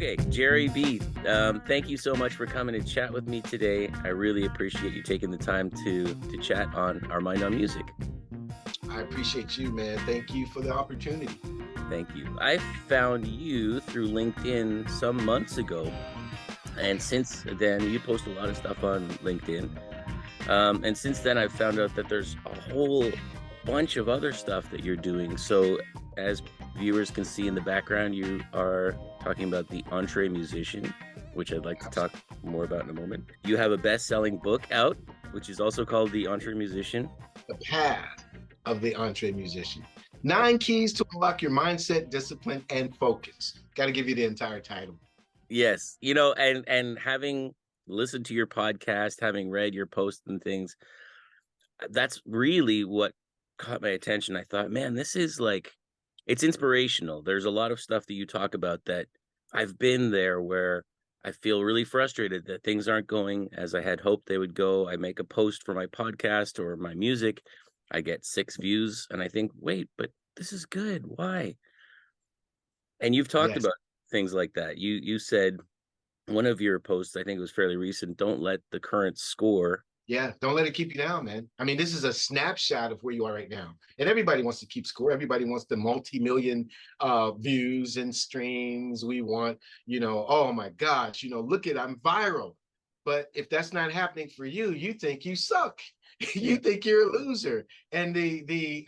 Okay, Jere B, thank you so much for coming to chat with me today. I really appreciate you taking the time to chat on Our Mind on Music. I appreciate you, man. Thank you for the opportunity. Thank you. I found you through LinkedIn some months ago, and since then, you post a lot of stuff on LinkedIn. And since then, I've found out that there's a whole bunch of other stuff that you're doing. So as viewers can see in the background, you are talking about the EntreMusician, which I'd like to talk more about in a moment. You have a best-selling book out, which is also called the EntreMusician. The Path of the EntreMusician. 9 keys to unlock your mindset, discipline, and focus. Got to give you the entire title. Yes, you know, and having listened to your podcast, having read your posts and things, that's really what caught my attention. I thought, man, this is like, it's inspirational. There's a lot of stuff that you talk about that I've been there, where I feel really frustrated that things aren't going as I had hoped they would go. I make a post for my podcast or my music, I get 6 views, and I think, wait, but this is good. Why? And you've talked about things like that. You said one of your posts, I think it was fairly recent, don't let the current score. Yeah, don't let it keep you down, man. I mean, this is a snapshot of where you are right now. And everybody wants to keep score. Everybody wants the multi-million views and streams. We want, oh my gosh, look at, I'm viral. But if that's not happening for you, you think you suck. You think you're a loser. And the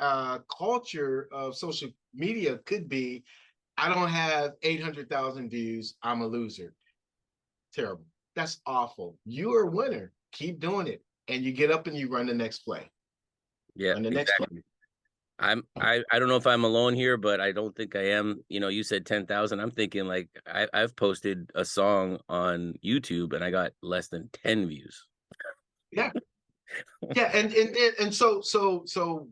culture of social media could be, I don't have 800,000 views, I'm a loser. Terrible. That's awful. You're a winner. Keep doing it. And you get up and you run the next play. Yeah, run the next play. I don't know if I'm alone here, but I don't think I am. You said 10,000. I'm thinking like I've posted a song on YouTube and I got less than 10 views. Yeah. Yeah, and so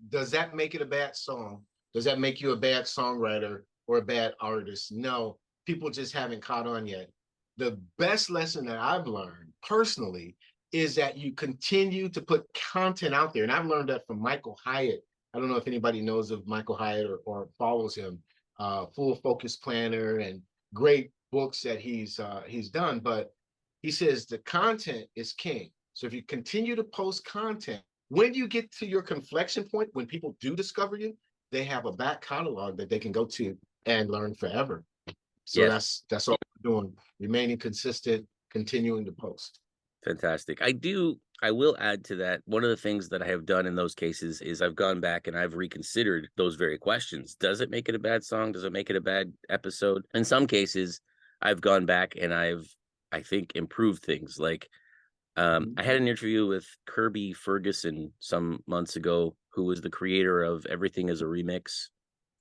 does that make it a bad song? Does that make you a bad songwriter or a bad artist? No, people just haven't caught on yet. The best lesson that I've learned personally is that you continue to put content out there. And I've learned that from Michael Hyatt. I don't know if anybody knows of Michael Hyatt or follows him. Full Focus Planner and great books that he's done. But he says the content is king. So if you continue to post content, when you get to your conflection point, when people do discover you, they have a back catalog that they can go to and learn forever. So yes. That's all we're doing, remaining consistent, continuing to post. Fantastic. I will add to that. One of the things that I have done in those cases is I've gone back and I've reconsidered those very questions. Does it make it a bad song? Does it make it a bad episode? In some cases, I've gone back and I think, improved things. Like, I had an interview with Kirby Ferguson some months ago, who was the creator of Everything is a Remix,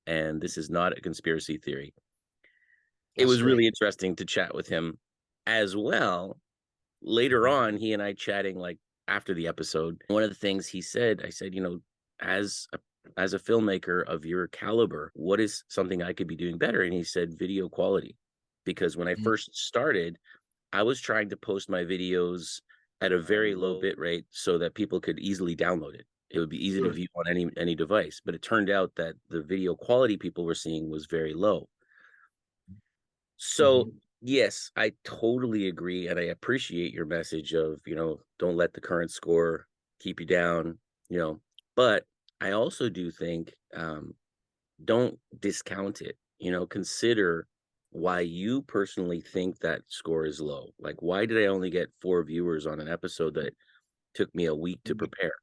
and This Is Not a Conspiracy Theory. It was really interesting to chat with him as well. Later on, he and I chatting like after the episode, one of the things he said, I said, as a filmmaker of your caliber, what is something I could be doing better? And he said video quality, because when I first started, I was trying to post my videos at a very low bit rate so that people could easily download it. It would be easy to view on any device, but it turned out that the video quality people were seeing was very low. So yes, I totally agree. And I appreciate your message of, don't let the current score keep you down, but I also do think, don't discount it, consider why you personally think that score is low. Like, why did I only get 4 viewers on an episode that took me a week to prepare?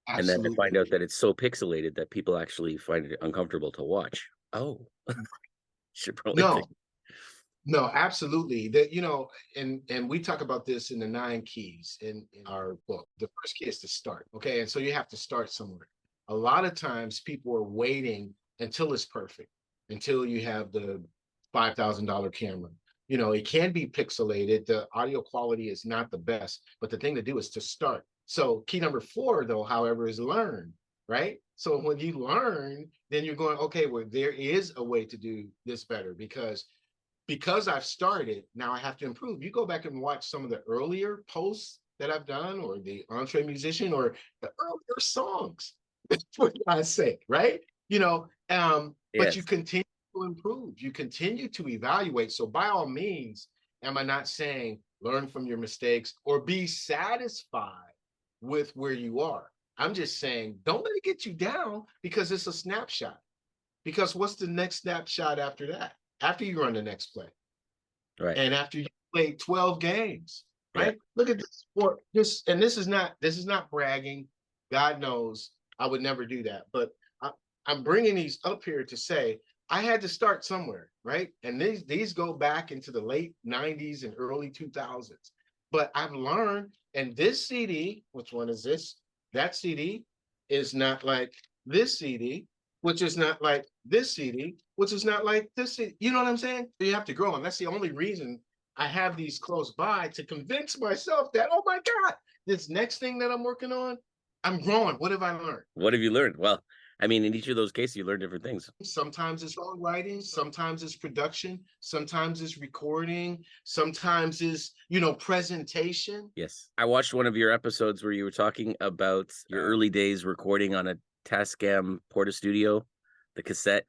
Absolutely. And then I find out that it's so pixelated that people actually find it uncomfortable to watch. Oh, should probably No, absolutely. That, and we talk about this in the 9 keys in our book. The first key is to start. Okay. And so you have to start somewhere. A lot of times people are waiting until it's perfect, until you have the $5,000 camera. It can be pixelated. The audio quality is not the best, but the thing to do is to start. So key number 4, though, however, is learn, right? So when you learn, then you're going, okay, well, there is a way to do this better because I've started, now I have to improve. You go back and watch some of the earlier posts that I've done, or the EntreMusician, or the earlier songs. That's what I say, right? But you continue to improve. You continue to evaluate. So by all means, am I not saying learn from your mistakes or be satisfied with where you are? I'm just saying, don't let it get you down because it's a snapshot. Because what's the next snapshot after that? After you run the next play, Right. and after you play 12 games, Yeah. right? Look at this. For this, and this is not bragging. God knows I would never do that. But I'm bringing these up here to say I had to start somewhere, right? And these go back into the late 90s and early 2000s. But I've learned, and this CD, which one is this? That CD is not like this CD, which is not like this CD, which is not like this CD. You know what I'm saying? You have to grow. And that's the only reason I have these close by, to convince myself that, oh my God, this next thing that I'm working on, I'm growing. What have I learned? What have you learned? Well, I mean, in each of those cases, you learn different things. Sometimes it's songwriting, sometimes it's production, sometimes it's recording, sometimes it's, presentation. Yes. I watched one of your episodes where you were talking about your early days recording on a Tascam Porta Studio, the cassette.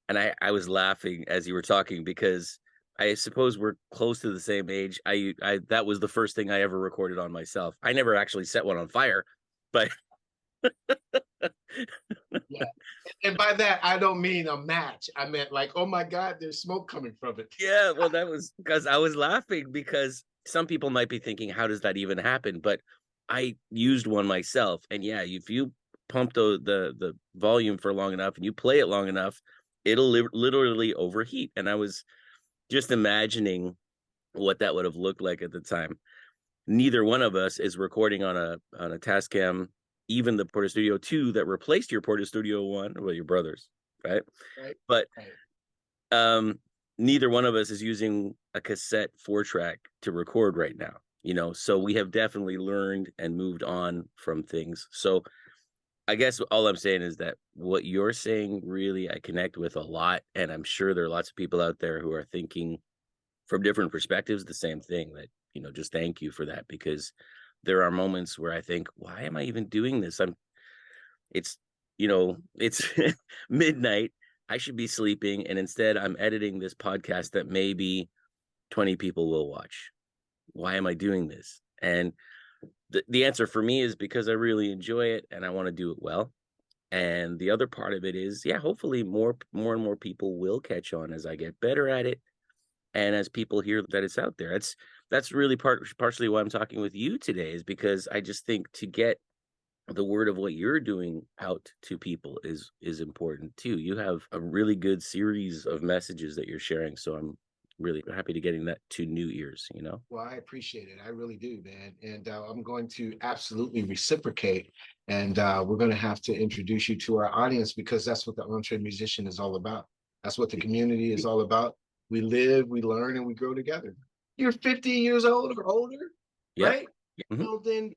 And I was laughing as you were talking because I suppose we're close to the same age. I that was the first thing I ever recorded on myself. I never actually set one on fire, but Yeah. And by that, I don't mean a match. I meant like, oh my God, there's smoke coming from it. yeah, well, that was because I was laughing because some people might be thinking, how does that even happen? But I used one myself. And yeah, if you pump the volume for long enough and you play it long enough, it'll literally overheat. And I was just imagining what that would have looked like at the time. Neither one of us is recording on a Tascam, even the Porta Studio 2 that replaced your Porta Studio 1, well, your brother's, right? Right. But right. Neither one of us is using a cassette 4-track to record right now, so we have definitely learned and moved on from things. So I guess all I'm saying is that what you're saying, really, I connect with a lot. And I'm sure there are lots of people out there who are thinking from different perspectives the same thing, that, just thank you for that, because there are moments where I think, why am I even doing this? It's midnight. I should be sleeping. And instead I'm editing this podcast that maybe 20 people will watch. Why am I doing this? And the answer for me is because I really enjoy it and I want to do it well. And the other part of it is, yeah, hopefully more and more people will catch on as I get better at it. And as people hear that it's out there. That's really partially why I'm talking with you today, is because I just think to get the word of what you're doing out to people is important too. You have a really good series of messages that you're sharing. So I'm really happy to getting that to new ears, Well, I appreciate it. I really do, man. And I'm going to absolutely reciprocate. And we're going to have to introduce you to our audience, because that's what the EntreMusician is all about. That's what the community is all about. We live, we learn, and we grow together. You're 50 years old or older, Yep. right? Mm-hmm. Well, then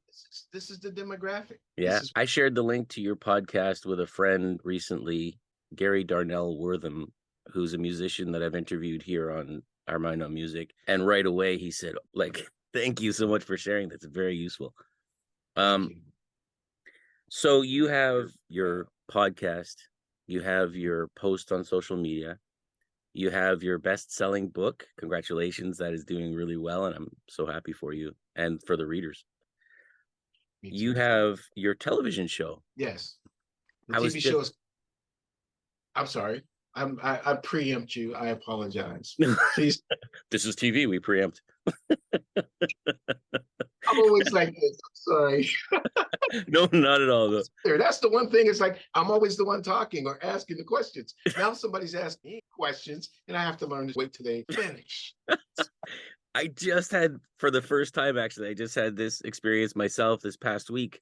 this is the demographic. Yeah. I shared the link to your podcast with a friend recently, Gary Darnell Wortham, who's a musician that I've interviewed here on Our Mind on Music. And right away he said, thank you so much for sharing. That's very useful. So you have your podcast, you have your post on social media, you have your best-selling book. Congratulations, that is doing really well, and I'm so happy for you and for the readers. You have your television show. Yes. The TV show is... I'm sorry. I preempt you. I apologize. Please. This is TV. We preempt. I'm always like this. I'm sorry. No, not at all, though. That's the one thing. It's like I'm always the one talking or asking the questions. Now somebody's asking me questions, and I have to learn to wait till they finish. I just had, for the first time, actually, I just had this experience myself this past week,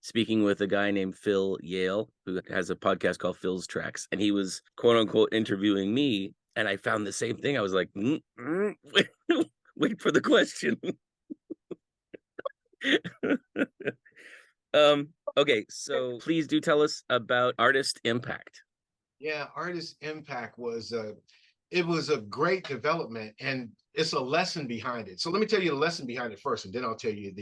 speaking with a guy named Phil Yale, who has a podcast called Phil's Tracks. And he was, quote unquote, interviewing me. And I found the same thing. I was like, wait for the question. Okay, so please do tell us about Artist Impact. Yeah, Artist Impact was it was a great development, and it's a lesson behind it. So let me tell you the lesson behind it first, and then I'll tell you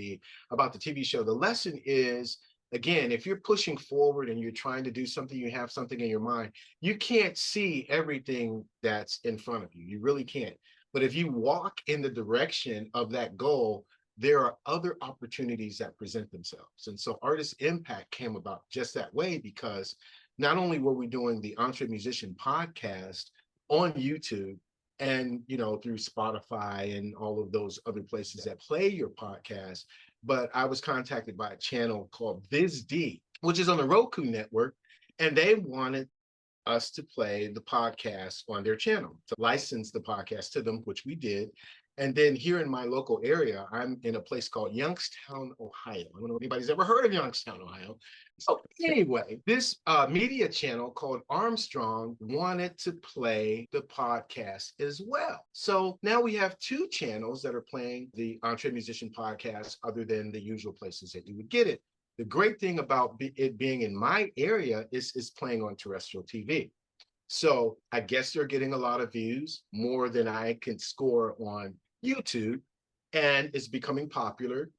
about the TV show. The lesson is again, if you're pushing forward and you're trying to do something, you have something in your mind, you can't see everything that's in front of you. You really can't. But if you walk in the direction of that goal, there are other opportunities that present themselves. And so Artist Impact came about just that way, because not only were we doing the EntreMusician podcast on YouTube and, you know, through Spotify and all of those other places that play your podcast, but I was contacted by a channel called VizD, which is on the Roku network, and they wanted us to play the podcast on their channel, to license the podcast to them, which we did. And then here in my local area, I'm in a place called Youngstown, Ohio. I don't know if anybody's ever heard of Youngstown, Ohio. So anyway, this media channel called Armstrong wanted to play the podcast as well. So now we have two channels that are playing the EntreMusician podcast other than the usual places that you would get it. The great thing about it being in my area is playing on terrestrial TV. So I guess they're getting a lot of views, more than I can score on YouTube, and it's becoming popular.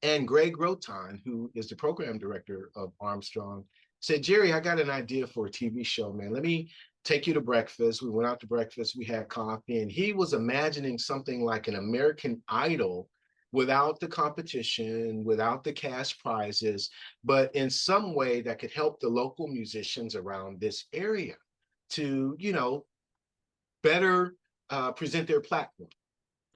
And Greg Rotan, who is the program director of Armstrong, said, Jerry, I got an idea for a TV show, man. Let me take you to breakfast. We went out to breakfast, we had coffee, and he was imagining something like an American Idol without the competition, without the cash prizes, but in some way that could help the local musicians around this area to, you know, better present their platform.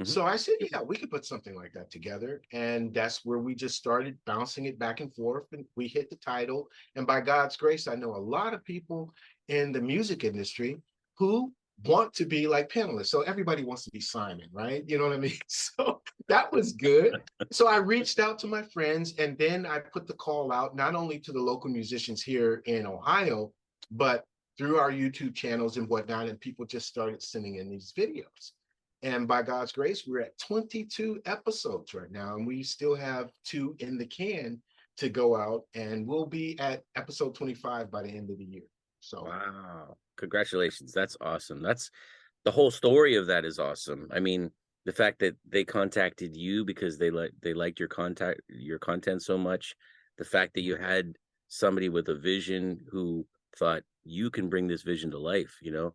So I said, yeah, we could put something like that together. And that's where we just started bouncing it back and forth. And we hit the title. And by God's grace, I know a lot of people in the music industry who want to be like panelists. So everybody wants to be Simon, right? You know what I mean? So that was good. So I reached out to my friends, and then I put the call out, not only to the local musicians here in Ohio, but through our YouTube channels and whatnot. And people just started sending in these videos. And by God's grace, we're at 22 episodes right now, and we still have 2 in the can to go out, and we'll be at episode 25 by the end of the year. So wow, congratulations. That's awesome. That's the whole story of that is awesome. I mean, the fact that they contacted you because they liked your content so much, the fact that you had somebody with a vision who thought you can bring this vision to life, you know,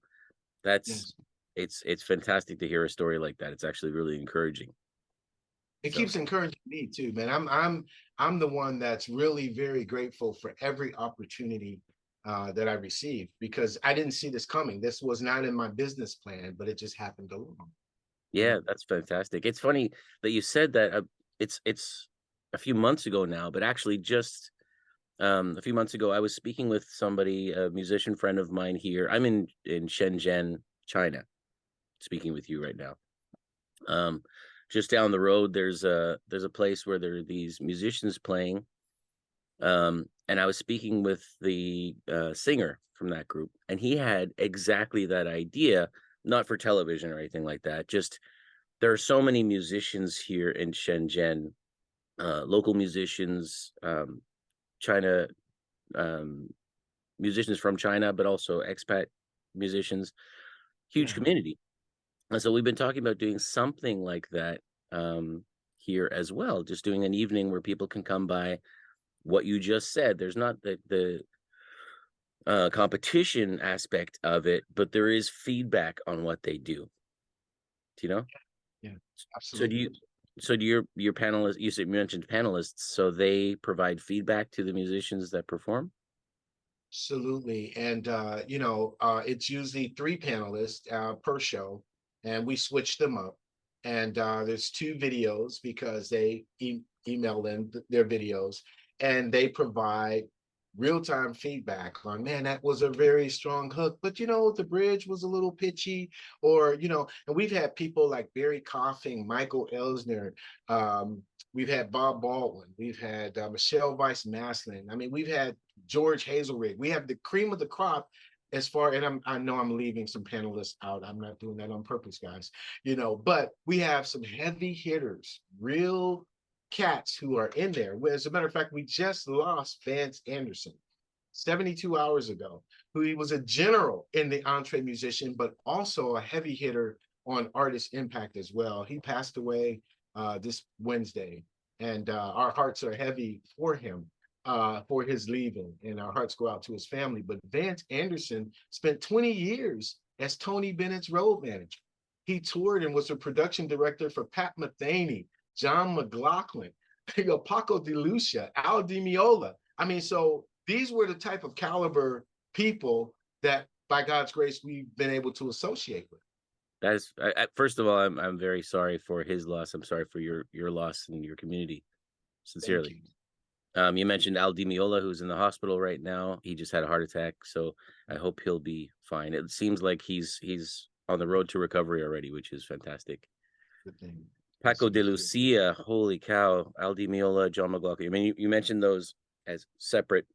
that's yes. it's fantastic to hear a story like that. It's actually really encouraging. It So keeps encouraging me too, man. I'm the one that's really very grateful for every opportunity that I received, because I didn't see this coming. This was not in my business plan, but it just happened along. You yeah, know? that's fantastic. It's funny that you said that. It's a few months ago now, but actually just a few months ago, I was speaking with somebody, a musician friend of mine here. I'm in Shenzhen, China, speaking with you right now. Just down the road, there's a place where there are these musicians playing. And I was speaking with the singer from that group, and he had exactly that idea, not for television or anything like that. Just there are so many musicians here in Shenzhen, local musicians, China, um, musicians from China, but also expat musicians, huge Yeah. community. And so we've been talking about doing something like that here as well, just doing an evening where people can come by. What you just said, there's not the competition aspect of it, but there is feedback on what they do. Do you know? Yeah, So do absolutely. you? So do your panelists? You mentioned panelists, so they provide feedback to the musicians that perform. Absolutely. And you know, it's usually 3 panelists per show, and we switch them up. And there's 2 videos because they email in their videos, and they provide real-time feedback on, man, that was a very strong hook, but you know, the bridge was a little pitchy, or you know, and we've had people like Barry Coughing, Michael Elsner, we've had Bob Baldwin, we've had Michelle Weiss Maslin. I mean, we've had George Hazelrig. We have the cream of the crop as far, and I know I'm leaving some panelists out. I'm not doing that on purpose, guys. You know, but we have some heavy hitters, real cats who are in there. As a matter of fact, we just lost Vance Anderson 72 hours ago, who he was a general in the EntreMusician, but also a heavy hitter on Artist Impact as well. He passed away this Wednesday, and our hearts are heavy for him. for his leaving, and our hearts go out to his family. But Vance Anderson spent 20 years as Tony Bennett's road manager. He toured and was a production director for Pat Metheny, John McLaughlin, Paco de Lucia, Al Di Meola. I mean, so these were the type of caliber people that, by God's grace, we've been able to associate with. That is, first of all, I'm very sorry for his loss. I'm sorry for your loss in your community. Sincerely. You mentioned Al Di Meola, who's in the hospital right now. He just had a heart attack, so I hope he'll be fine. It seems like he's on the road to recovery already, which is fantastic. Good thing. Paco de Lucia, holy cow, Al Di Meola, John McLaughlin. I mean, you mentioned those as separate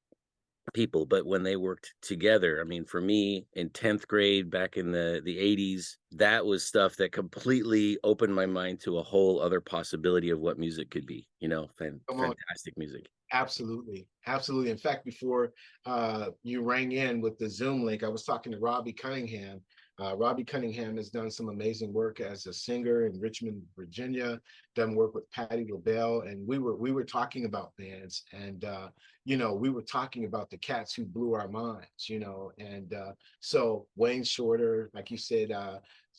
people, but when they worked together, I mean, for me in 10th grade back in the 80s, that was stuff that completely opened my mind to a whole other possibility of what music could be, you know, fantastic music. Absolutely. Absolutely. In fact, before you rang in with the Zoom link, I was talking to Robbie Cunningham. Robbie Cunningham has done some amazing work as a singer in Richmond, Virginia, done work with Patti LaBelle. And we were talking about bands, and you know, we were talking about the cats who blew our minds, you know. And so Wayne Shorter, like you said,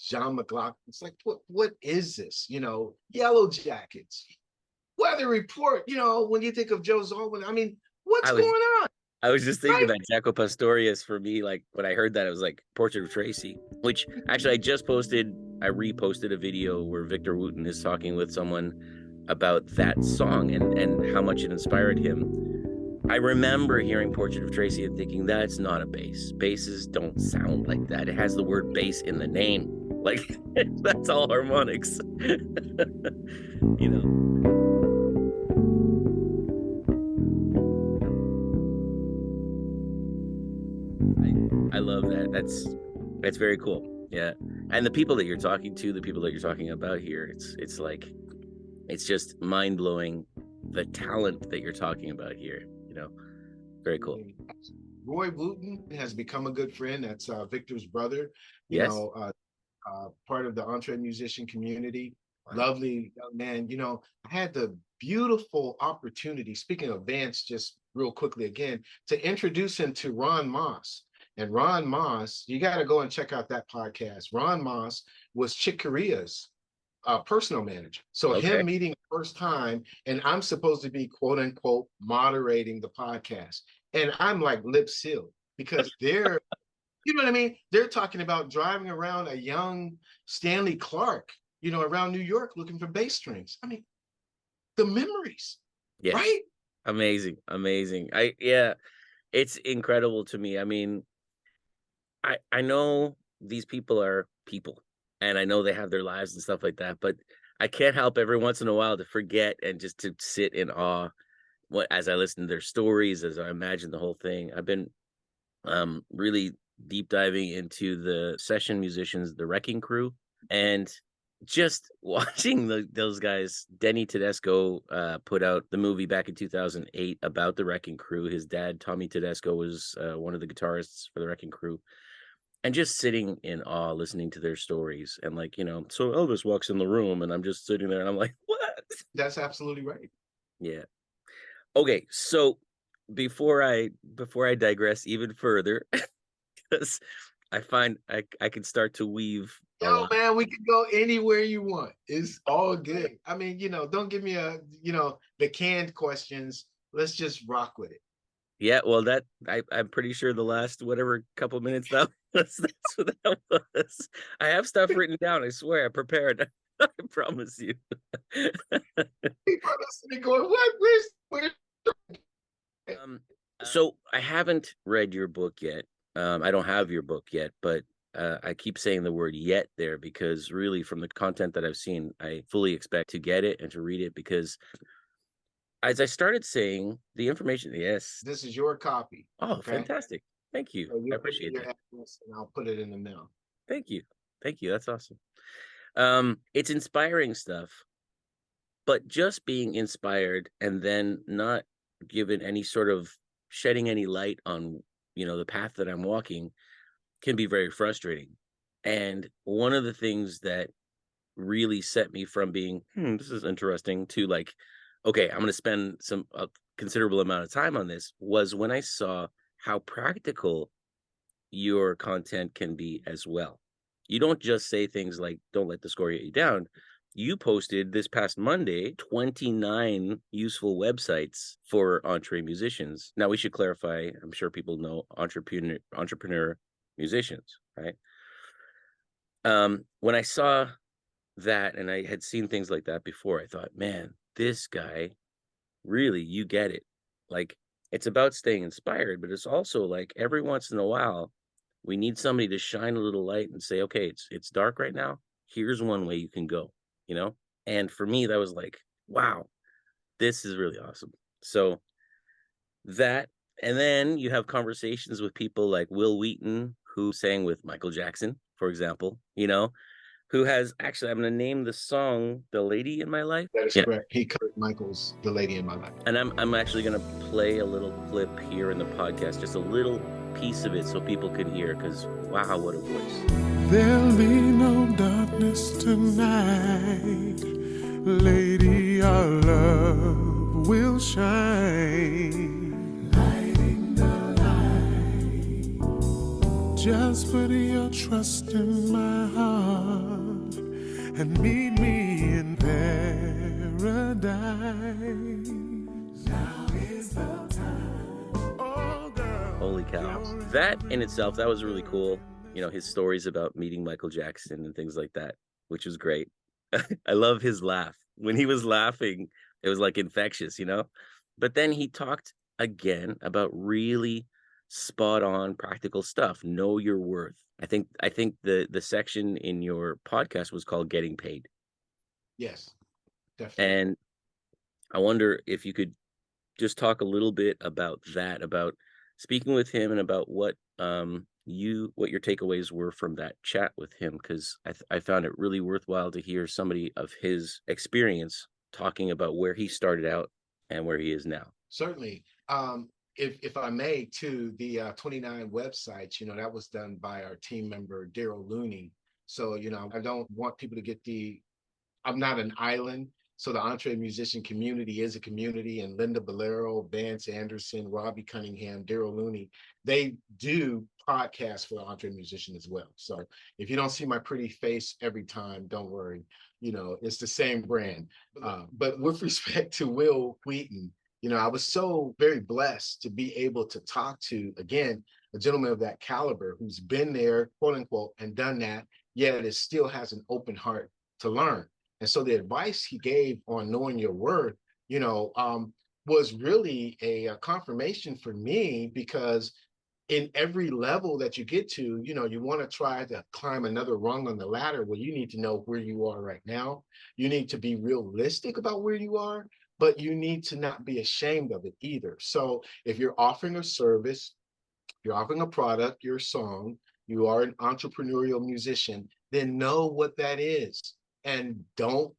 John McLaughlin, it's like, what is this? You know, Yellow Jackets, Weather Report, you know, when you think of Joe Zalwin, I mean, what's going on? I was just thinking that Jaco Pastorius, for me, like when I heard that, it was like Portrait of Tracy, which actually I reposted a video where Victor Wooten is talking with someone about that song and how much it inspired him. I remember hearing Portrait of Tracy and thinking, that's not a bass. Basses don't sound like that. It has the word bass in the name. Like, that's all harmonics. You know? I love that. That's very cool. Yeah. And the people that you're talking to, the people that you're talking about here, it's like, it's just mind-blowing, the talent that you're talking about here, you know. Very cool. Roy Wooten has become a good friend. That's Victor's brother, you yes. know, part of the EntreMusician community. Wow. Lovely young man. You know, I had the beautiful opportunity, speaking of Vance, just real quickly again, to introduce him to Ron Moss. And Ron Moss, you got to go and check out that podcast. Ron Moss was Chick Corea's personal manager. So him meeting the first time, and I'm supposed to be quote unquote moderating the podcast. And I'm like lip sealed because they're, you know what I mean? They're talking about driving around a young Stanley Clark, you know, around New York looking for bass strings. I mean, the memories, right? Amazing. It's incredible to me. I mean, I know these people are people, and I know they have their lives and stuff like that, but I can't help every once in a while to forget and just to sit in awe as I listen to their stories, as I imagine the whole thing. I've been really deep diving into the session musicians, the Wrecking Crew, and just watching those guys. Denny Tedesco put out the movie back in 2008 about the Wrecking Crew. His dad, Tommy Tedesco, was one of the guitarists for the Wrecking Crew. And just sitting in awe, listening to their stories. And like, you know, so Elvis walks in the room and I'm just sitting there and I'm like, what? That's absolutely right. Yeah. Okay. So before I digress even further, because I find I can start to weave. Yo, man, we can go anywhere you want. It's all good. I mean, you know, don't give me the canned questions. Let's just rock with it. Yeah, well, I'm pretty sure the last whatever couple minutes that's what that was. I have stuff written down. I swear, I prepared. I promise you. People are listening, going, "What? Where's?" So I haven't read your book yet. I don't have your book yet, but I keep saying the word "yet" there because really, from the content that I've seen, I fully expect to get it and to read it because. As I started saying, the information, yes. This is your copy. Oh, okay? Fantastic. Thank you. So I appreciate that. And I'll put it in the mail. Thank you. That's awesome. It's inspiring stuff, but just being inspired and then not given any sort of shedding any light on, you know, the path that I'm walking can be very frustrating. And one of the things that really set me from being, this is interesting, to like, okay, I'm going to spend a considerable amount of time on this, was when I saw how practical your content can be as well. You don't just say things like, don't let the score get you down. You posted this past Monday 29 useful websites for EntreMusicians. Now, we should clarify, I'm sure people know entrepreneur musicians, right? When I saw that, and I had seen things like that before, I thought, man, this guy, really, you get it. Like, it's about staying inspired, but it's also like every once in a while, we need somebody to shine a little light and say, okay, it's dark right now. Here's one way you can go, you know? And for me, that was like, wow, this is really awesome. So that, and then you have conversations with people like Will Wheaton, who sang with Michael Jackson, for example, you know, who has actually, I'm going to name the song "The Lady in My Life." That is correct. He covered Michael's "The Lady in My Life." And I'm actually going to play a little clip here in the podcast, just a little piece of it so people can hear, because wow, what a voice. There'll be no darkness tonight, lady, our love will shine, lighting the light. Just put your trust in my heart and meet me in paradise. Now is the time. Oh, girl. Holy cow. That in itself, that was really cool. You know, his stories about meeting Michael Jackson and things like that, which was great. I love his laugh. When he was laughing, it was like infectious, you know? But then he talked again about really spot on practical stuff. Know your worth. I think the section in your podcast was called Getting Paid. Yes, definitely. And I wonder if you could just talk a little bit about that, about speaking with him, and about what your takeaways were from that chat with him, because I found it really worthwhile to hear somebody of his experience talking about where he started out and where he is now. Certainly. If I may, too, the 29 websites, you know, that was done by our team member, Daryl Looney. So, you know, I don't want people to get I'm not an island. So the EntreMusician community is a community, and Linda Bolero, Vance Anderson, Robbie Cunningham, Daryl Looney, they do podcasts for the EntreMusician as well. So if you don't see my pretty face every time, don't worry. You know, it's the same brand. But with respect to Will Wheaton, you know, I was so very blessed to be able to talk to, again, a gentleman of that caliber who's been there, quote unquote, and done that, yet it still has an open heart to learn. And so the advice he gave on knowing your worth, you know, was really a confirmation for me, because in every level that you get to, you know, you want to try to climb another rung on the ladder. Well, you need to know where you are right now. You need to be realistic about where you are, but you need to not be ashamed of it either. So if you're offering a service, you're offering a product, your song, you are an entrepreneurial musician, then know what that is and don't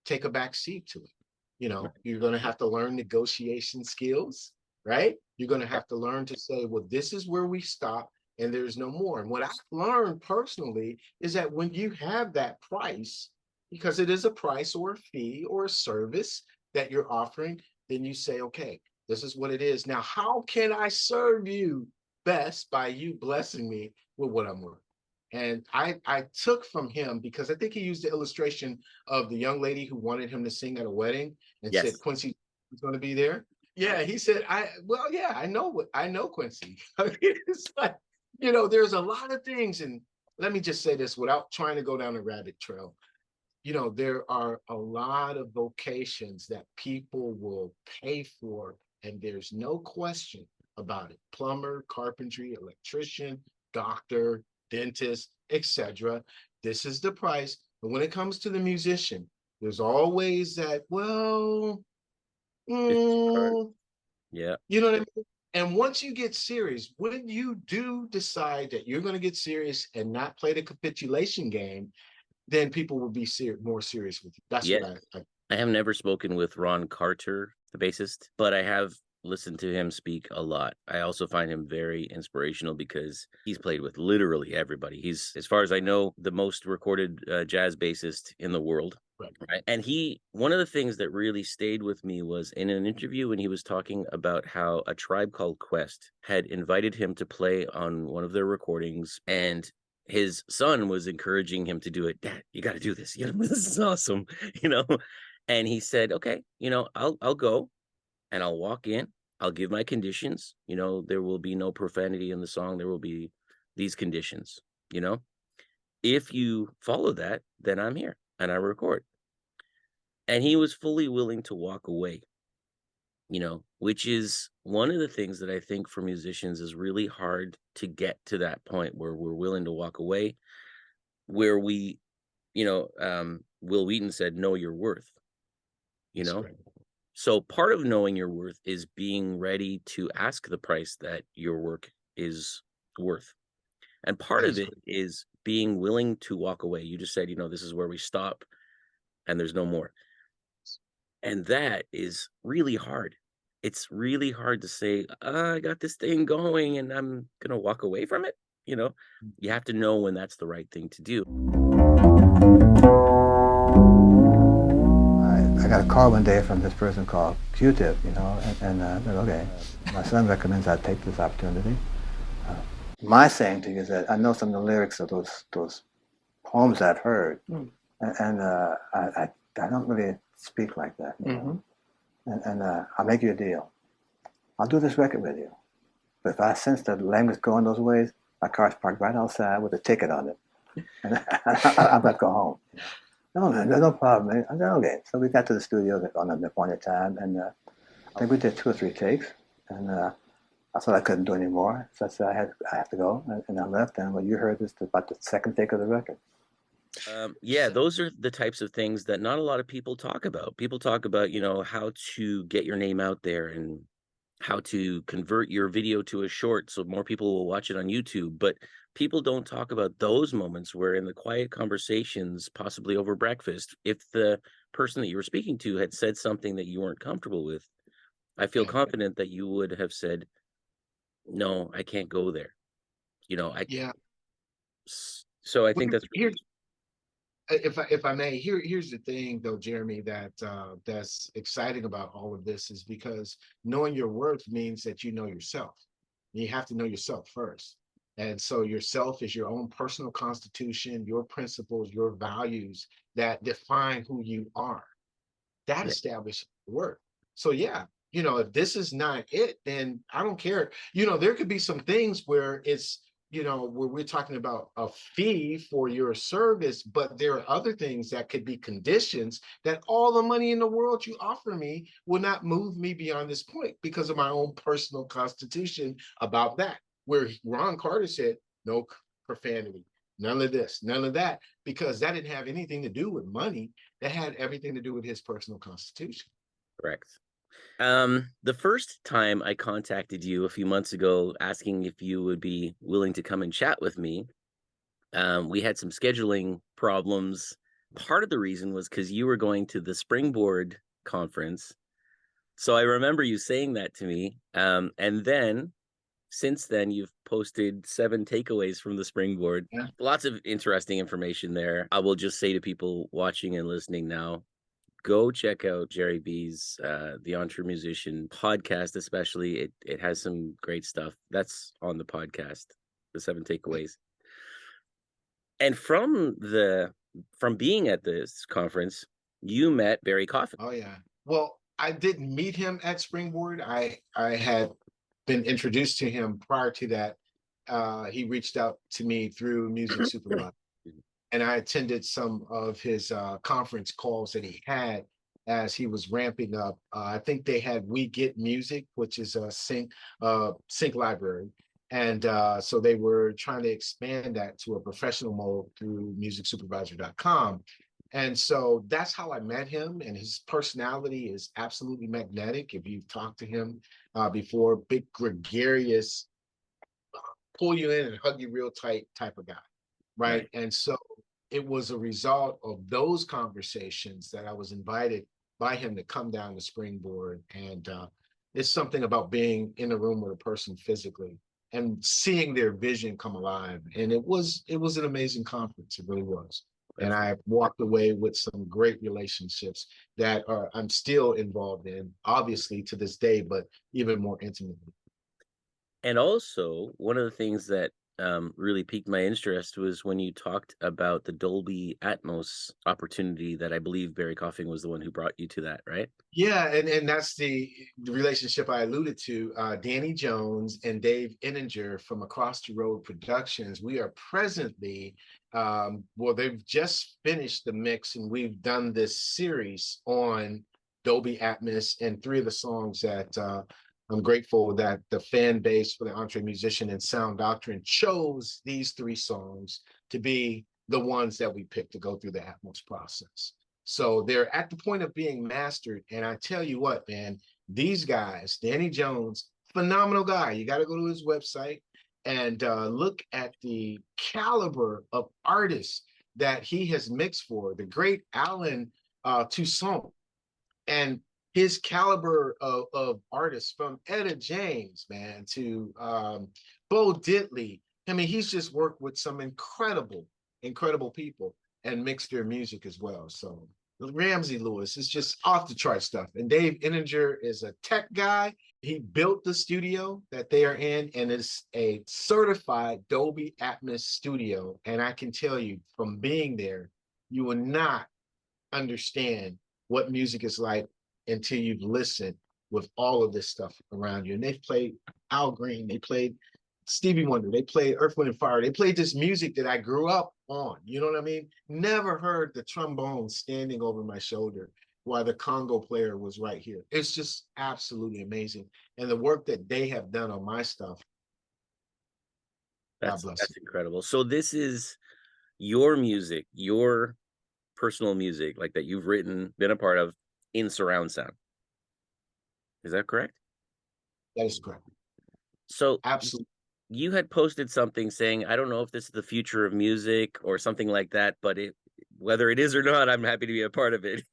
take a back seat to it. You know, you're going to have to learn negotiation skills, right? You're going to have to learn to say, well, this is where we stop and there's no more. And what I've learned personally is that when you have that price, because it is a price or a fee or a service that you're offering, then you say, okay, this is what it is. Now, how can I serve you best by you blessing me with what I'm worth? And I took from him, because I think he used the illustration of the young lady who wanted him to sing at a wedding and Yes. said Quincy was going to be there. Yeah, he said, I know Quincy. It's like, you know, there's a lot of things. And let me just say this without trying to go down a rabbit trail. You know, there are a lot of vocations that people will pay for, and there's no question about it. Plumber, carpentry, electrician, doctor, dentist, etc. This is the price. But when it comes to the musician, there's always that, well, yeah, you know what I mean? And once you get serious, when you do decide that you're going to get serious and not play the capitulation game, then people will be more serious with you. That's what I have never spoken with Ron Carter, the bassist, but I have listened to him speak a lot. I also find him very inspirational because he's played with literally everybody. He's, as far as I know, the most recorded jazz bassist in the world. Right. And one of the things that really stayed with me was in an interview when he was talking about how A Tribe Called Quest had invited him to play on one of their recordings, and his son was encouraging him to do it. Dad, you got to do this. This is awesome, you know. And he said, "Okay, I'll go and I'll walk in. I'll give my conditions. There will be no profanity in the song. There will be these conditions. You know, if you follow that, then I'm here and I record." And he was fully willing to walk away, which is one of the things that I think for musicians is really hard to get to that point where we're willing to walk away, where Will Wheaton said, know your worth, you That's know? great. So part of knowing your worth is being ready to ask the price that your work is worth. And part That of is it great. is being willing to walk away. You just said, this is where we stop and there's no more. And that is really hard. It's really hard to say, I got this thing going and I'm going to walk away from it. You have to know when that's the right thing to do. I got a call one day from this person called Q-Tip, and I said, okay, my son recommends I take this opportunity. My saying to you is that I know some of the lyrics of those poems I've heard, and I don't really speak like that. And I'll make you a deal. I'll do this record with you. But if I sense the language going those ways, my car's parked right outside with a ticket on it. And I've got to go home. No, man, no problem, man. I said, okay. So we got to the studio on an appointed time, and I think we did 2 or 3 takes, and I thought I couldn't do any more. So I said, I have to go, and I left. And well, you heard this about the second take of the record. Yeah, those are the types of things that not a lot of people talk about. People talk about, how to get your name out there and how to convert your video to a short so more people will watch it on YouTube. But people don't talk about those moments where in the quiet conversations, possibly over breakfast, if the person that you were speaking to had said something that you weren't comfortable with, I feel confident that you would have said, no, I can't go there. Yeah. So I think that's Here, if I may, here's the thing though, Jeremy, that's exciting about all of this is because knowing your worth means that you know yourself. You have to know yourself first. And so yourself is your own personal constitution, your principles, your values that define who you are. That establishes worth. So yeah, if this is not it, then I don't care. There could be some things where it's where we're talking about a fee for your service, but there are other things that could be conditions that all the money in the world you offer me will not move me beyond this point because of my own personal constitution about that. Where Ron Carter said, no profanity, none of this, none of that, because that didn't have anything to do with money. That had everything to do with his personal constitution. correct. The first time I contacted you a few months ago asking if you would be willing to come and chat with me, we had some scheduling problems. Part of the reason was because you were going to the Springboard conference. So I remember you saying that to me. And then since then, you've posted 7 takeaways from the Springboard. Yeah. Lots of interesting information there. I will just say to people watching and listening now, go check out Jere B's the EntreMusician podcast, especially. It has some great stuff. That's on the podcast, the 7 takeaways. And from being at this conference, you met Barry Coffin. Oh yeah. Well, I didn't meet him at Springboard. I had been introduced to him prior to that. He reached out to me through Music Supervisor. And I attended some of his conference calls that he had as he was ramping up. I think they had We Get Music, which is a sync library. And so they were trying to expand that to a professional mode through musicsupervisor.com. And so that's how I met him. And his personality is absolutely magnetic. If you've talked to him before, big, gregarious, pull you in and hug you real tight type of guy. Right. And so it was a result of those conversations that I was invited by him to come down to Springboard. And it's something about being in a room with a person physically and seeing their vision come alive. And it was an amazing conference. It really was. And I've walked away with some great relationships that I'm still involved in, obviously to this day, but even more intimately. And also, one of the things that really piqued my interest was when you talked about the Dolby Atmos opportunity that I believe Barry Coughing was the one who brought you to that, right? Yeah, and that's the relationship I alluded to. Danny Jones and Dave Inninger from Across the Road Productions. We are presently, well, they've just finished the mix, and we've done this series on Dolby Atmos and three of the songs that I'm grateful that the fan base for the EntreMusician and Sound Doctrine chose these three songs to be the ones that we picked to go through the Atmos process. So they're at the point of being mastered. And I tell you what, man, these guys, Danny Jones, phenomenal guy. You got to go to his website and look at the caliber of artists that he has mixed for. The great Alan Toussaint, and his caliber of artists, from Etta James, man, to Bo Diddley. I mean, he's just worked with some incredible, incredible people and mixed their music as well. So Ramsey Lewis is just off the chart stuff. And Dave Inninger is a tech guy. He built the studio that they are in, and it's a certified Dolby Atmos studio. And I can tell you from being there, you will not understand what music is like until you've listened with all of this stuff around you. And they've played Al Green, they played Stevie Wonder, they played Earth, Wind, and Fire. They played this music that I grew up on. You know what I mean? Never heard the trombone standing over my shoulder while the Congo player was right here. It's just absolutely amazing. And the work that they have done on my stuff, God bless That's incredible. So this is your music, your personal music, like that you've written, been a part of in surround sound. Is that correct? That is correct. So Absolutely. You had posted something saying, I don't know if this is the future of music or something like that, but whether it is or not, I'm happy to be a part of it.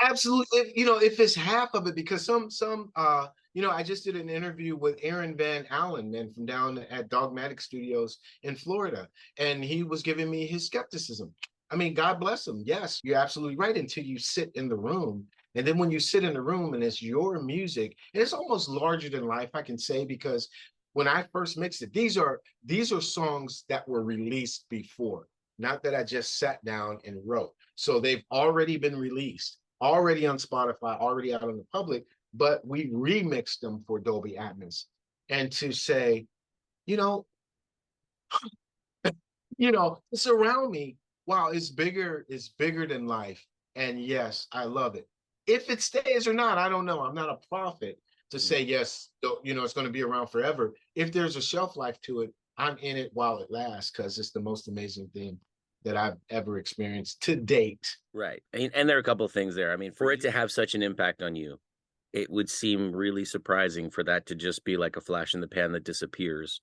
Absolutely. If it's half of it, because some I just did an interview with Aaron Van Allen, man, from down at Dogmatic Studios in Florida, and he was giving me his skepticism. I mean, God bless him. Yes, you're absolutely right, until you sit in the room. And then when you sit in the room and it's your music, and it's almost larger than life, I can say, because when I first mixed it, these are songs that were released before, not that I just sat down and wrote. So they've already been released, already on Spotify, already out in the public, but we remixed them for Dolby Atmos. And to say, you know, it's around me. Wow, it's bigger than life. And yes, I love it. If it stays or not, I don't know. I'm not a prophet to say yes, it's going to be around forever. If there's a shelf life to it, I'm in it while it lasts, because it's the most amazing thing that I've ever experienced to date. Right. And there are a couple of things there. I mean, for it to have such an impact on you, it would seem really surprising for that to just be like a flash in the pan that disappears.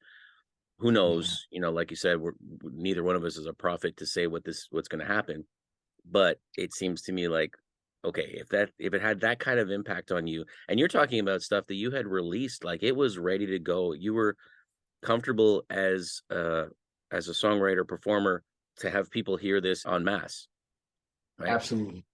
Who knows? Yeah. Like you said, neither one of us is a prophet to say what's going to happen. But it seems to me like, okay, if it had that kind of impact on you, and you're talking about stuff that you had released, like it was ready to go, you were comfortable as a songwriter performer to have people hear this en masse, right? Absolutely.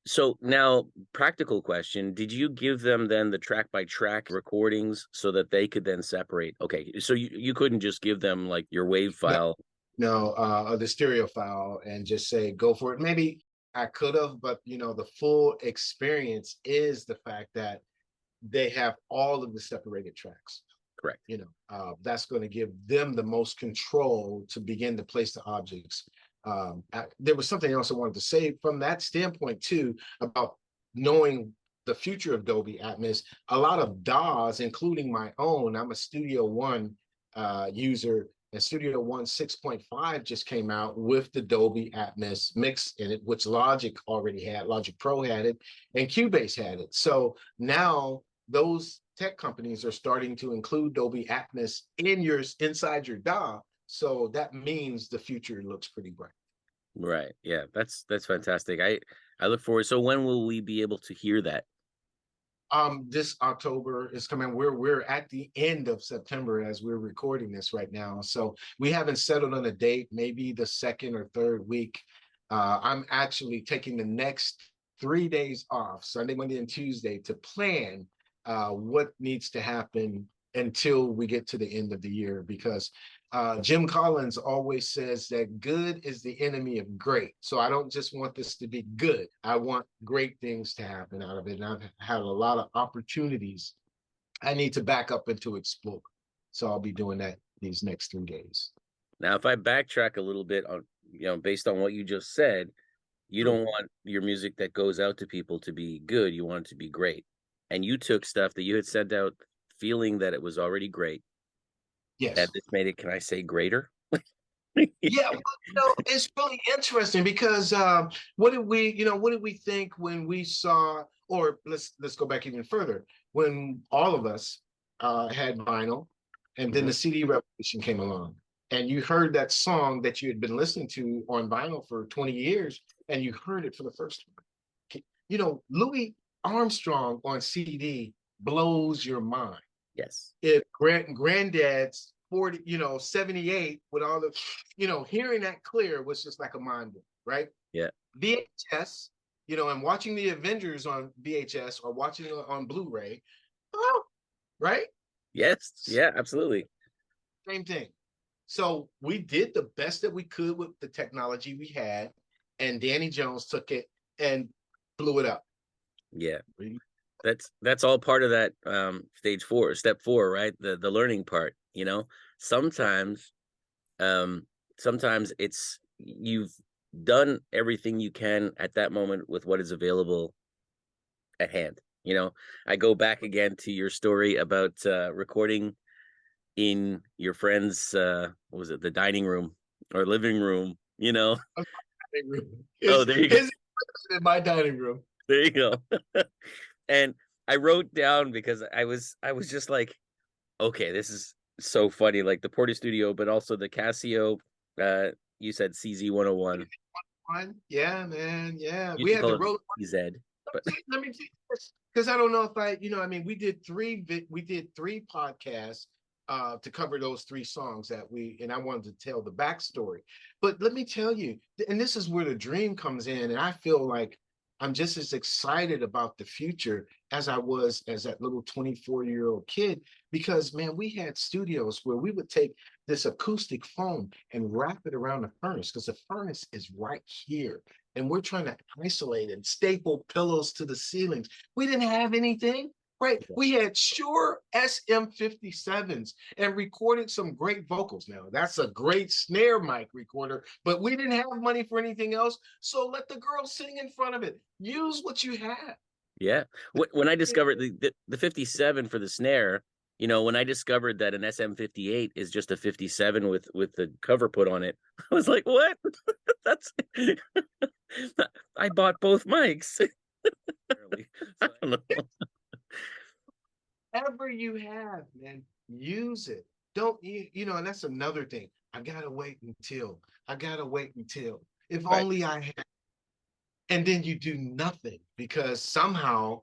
So now, practical question, did you give them then the track by track recordings so that they could then separate? Okay, so you couldn't just give them like your wave file. No, the stereo file and just say, go for it. Maybe I could have, but the full experience is the fact that they have all of the separated tracks. Correct. That's going to give them the most control to begin to place the objects. There was something else I wanted to say from that standpoint too, about knowing the future of Dolby Atmos. A lot of DAWs, including my own, I'm a Studio One user, and Studio One 6.5 just came out with the Dolby Atmos mix in it, which Logic already had. Logic Pro had it, and Cubase had it. So now those tech companies are starting to include Dolby Atmos inside your DAW. So that means the future looks pretty bright. Right. Yeah, that's fantastic. I look forward. So when will we be able to hear that? This October is coming. We're at the end of September as we're recording this right now. So we haven't settled on a date, maybe the second or third week I'm actually taking the next 3 days off, Sunday, Monday, and Tuesday, to plan what needs to happen until we get to the end of the year, because Jim Collins always says that good is the enemy of great. So I don't just want this to be good. I want great things to happen out of it. And I've had a lot of opportunities I need to back up and to explore. So I'll be doing that these next 3 days. Now, if I backtrack a little bit on, based on what you just said, you don't want your music that goes out to people to be good. You want it to be great. And you took stuff that you had sent out feeling that it was already great. Yes. And this made it, can I say, greater? Yeah, well, it's really interesting because what did we think when we saw, or let's go back even further, when all of us had vinyl, and then the CD revolution came along, and you heard that song that you had been listening to on vinyl for 20 years, and you heard it for the first time. Louis Armstrong on CD blows your mind. Yes. If granddad's 40, 78 with all the, hearing that clear was just like a mind blow, right? Yeah. VHS, and watching the Avengers on VHS or watching it on Blu-ray, right? Yes. Yeah, absolutely. Same thing. So we did the best that we could with the technology we had, and Danny Jones took it and blew it up. Yeah. That's all part of that step 4, right? The learning part, sometimes it's, you've done everything you can at that moment with what is available at hand. I go back again to your story about recording in your friend's what was it, the dining room or living room, Oh, there you go. In my dining room. There you go. And I wrote down, because I was just like, okay, this is so funny, like the Porta Studio, but also the Casio, you said CZ101. Yeah, man. Yeah. You We had call the it road. CZ. But Let me tell you this, because I don't know if we did 3 podcasts to cover those 3 songs and I wanted to tell the backstory. But let me tell you, and this is where the dream comes in, and I feel like I'm just as excited about the future as I was as that little 24-year-old kid, because man, we had studios where we would take this acoustic foam and wrap it around the furnace, because the furnace is right here. And we're trying to isolate and staple pillows to the ceilings. We didn't have anything, right? We had Shure SM57s and recorded some great vocals. Now, that's a great snare mic recorder, but we didn't have money for anything else. So let the girls sing in front of it. Use what you have. yeah, when I discovered the 57 for the snare, when I discovered that an SM58 is just a 57 with the cover put on it, I was like, what? That's I bought both mics. I don't know. Whatever you have, man, use it. Don't and that's another thing. I gotta wait until. If Right. only I had. And then you do nothing, because somehow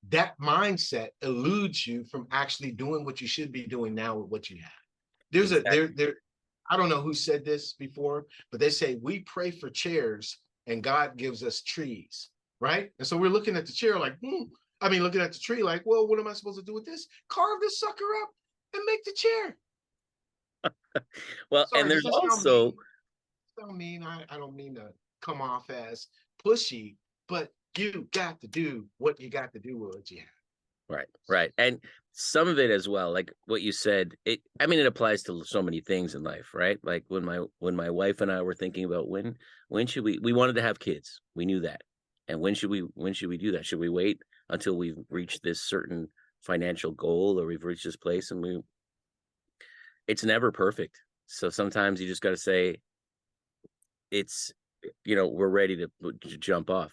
that mindset eludes you from actually doing what you should be doing now with what you have. There's I don't know who said this before, but they say we pray for chairs and God gives us trees, right? And so we're looking at the chair like, looking at the tree like, well, what am I supposed to do with this? Carve this sucker up and make the chair. Well, Sorry, and there's also, I don't mean to come off as pushy, but you got to do what you got to do with what you have. Right. And some of it as well, like what you said, it applies to so many things in life, right? Like when my wife and I were thinking about when should we wanted to have kids. We knew that. And when should we do that? Should we wait until we've reached this certain financial goal, or we've reached this place? And it's never perfect. So sometimes you just got to say, it's, we're ready to jump off,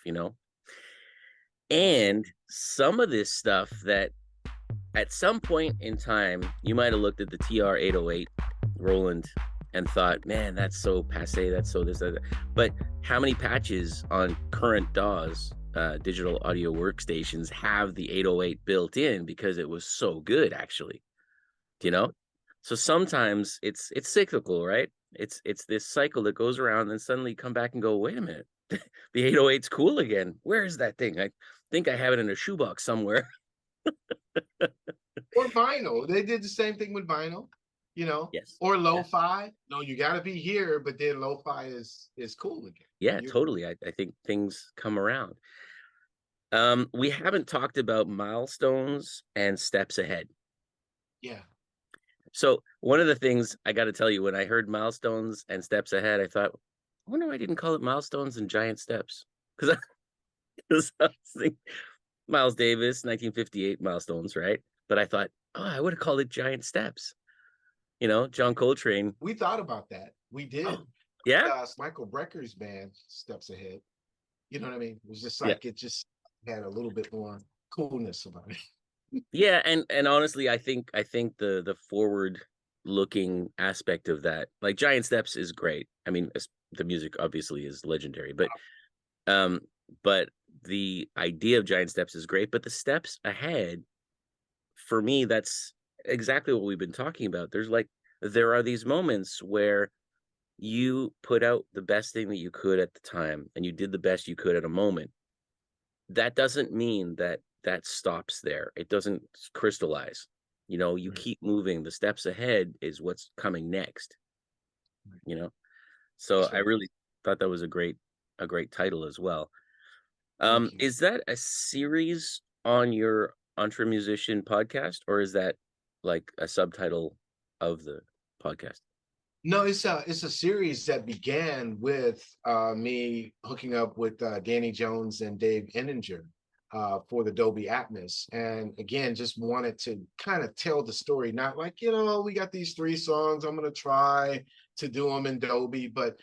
And some of this stuff that at some point in time, you might have looked at the TR-808 Roland and thought, man, that's so passe, that's so this, that. But how many patches on current DAWs, digital audio workstations, have the 808 built in because it was so good, actually? So sometimes it's cyclical, right? It's this cycle that goes around, and then suddenly you come back and go, wait a minute, the 808's cool again. Where is that thing? I think I have it in a shoebox somewhere. Or vinyl. They did the same thing with vinyl, Yes. or Yeah. lo-fi. No, you got to be here, but then lo-fi is cool again. Yeah, totally. I think things come around. We haven't talked about milestones and steps ahead. Yeah. So one of the things I got to tell you, when I heard milestones and steps ahead, I thought, I wonder why I didn't call it milestones and giant steps. Because I was thinking Miles Davis, 1958 milestones, right? But I thought, oh, I would have called it giant steps. John Coltrane. We thought about that. We did. Oh, yeah. Michael Brecker's band, Steps Ahead. You know what I mean? It was just Yeah. like it just had a little bit more coolness about it. Yeah, and honestly, I think the forward looking aspect of that, like Giant Steps, is great. I mean, the music obviously is legendary, but the idea of Giant Steps is great. But the steps ahead, for me, that's exactly what we've been talking about. There are these moments where you put out the best thing that you could at the time, and you did the best you could at a moment. That doesn't mean that stops there. It doesn't crystallize. You Right. keep moving. The steps ahead is what's coming next. So I really thought that was a great title as well. Is that a series on your EntreMusician podcast, or is that like a subtitle of the podcast? No, it's a series that began with me hooking up with Danny Jones and Dave Enninger for the Dolby Atmos. And again, just wanted to kind of tell the story, not like, we got these 3 songs, I'm going to try to do them in Dolby, but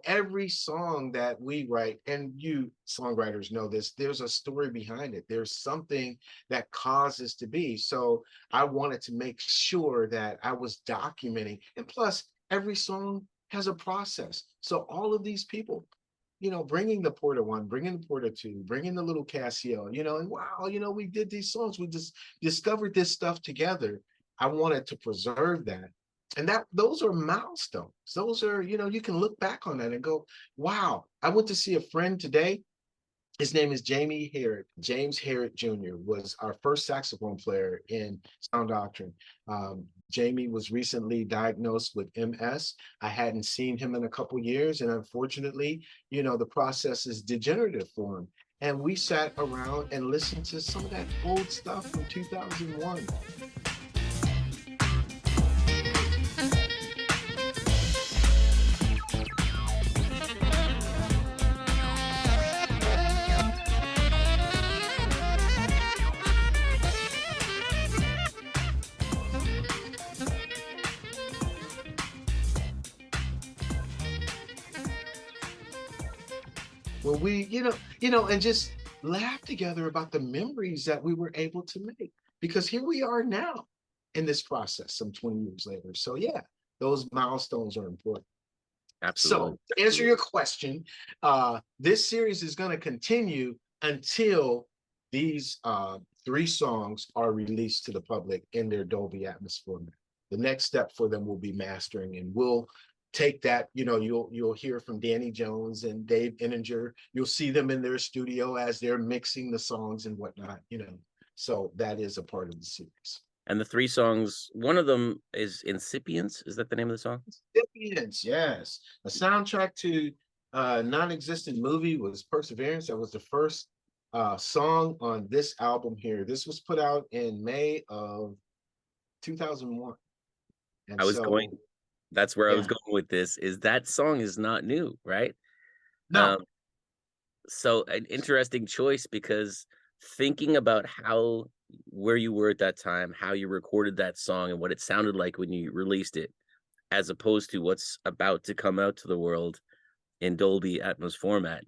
every song that we write, and you songwriters know this, there's a story behind it. There's something that causes to be. So I wanted to make sure that I was documenting, and plus every song has a process. So all of these people, bringing the Porter 1, bringing the Porter 2, bringing the little Casio, and wow, we did these songs. We just discovered this stuff together. I wanted to preserve that. And those are milestones. Those are, you can look back on that and go, wow. I went to see a friend today. His name is Jamie Harrod. James Harrod Jr. was our first saxophone player in Sound Doctrine. Jamie was recently diagnosed with MS. I hadn't seen him in a couple of years, and unfortunately, the process is degenerative for him. And we sat around and listened to some of that old stuff from 2001. When we, and just laugh together about the memories that we were able to make, because here we are now in this process some 20 years later. So yeah, those milestones are important. Absolutely. So to answer your question, this series is going to continue until these 3 songs are released to the public in their Dolby Atmos format. The next step for them will be mastering, and we'll take that, you'll hear from Danny Jones and Dave Enninger. You'll see them in their studio as they're mixing the songs and whatnot, So that is a part of the series. And the 3 songs, one of them is Incipients. Is that the name of the song? Incipients, yes. A soundtrack to a non-existent movie was Perseverance. That was the first song on this album here. This was put out in May of 2001. And that's where I was going with this, is that song is not new, right? No. So an interesting choice, because thinking about where you were at that time, how you recorded that song, and what it sounded like when you released it, as opposed to what's about to come out to the world in Dolby Atmos format,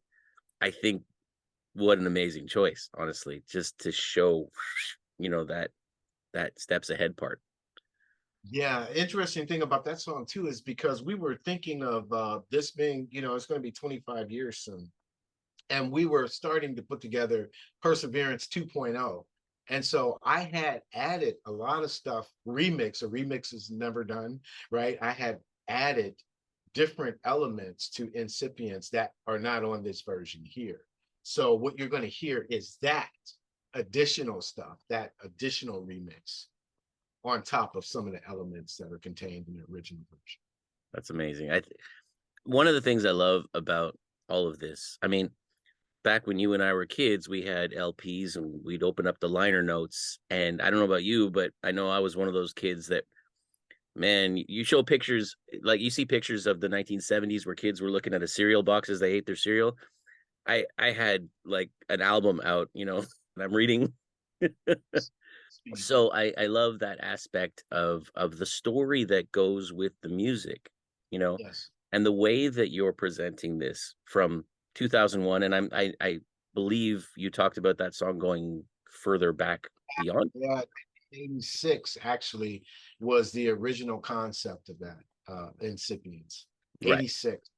I think what an amazing choice, honestly, just to show, that steps ahead part. Yeah, interesting thing about that song too is because we were thinking of this being, it's going to be 25 years soon. And we were starting to put together Perseverance 2.0. And so I had added a lot of stuff, a remix is never done, right? I had added different elements to incipients that are not on this version here. So what you're going to hear is that additional stuff, that additional remix on top of some of the elements that are contained in the original version. That's amazing. One of the things I love about all of this, I mean, back when you and I were kids, we had LPs and we'd open up the liner notes. And I don't know about you, but I know I was one of those kids that, man, you show pictures, like you see pictures of the 1970s where kids were looking at a cereal box as they ate their cereal. I had like an album out, you know, and I'm reading. So I love that aspect of the story that goes with the music, you know, Yes. and the way that you're presenting this from 2001. And I believe you talked about that song going further back beyond. Yeah, 86 actually was the original concept of that, Incipients. Right. 86.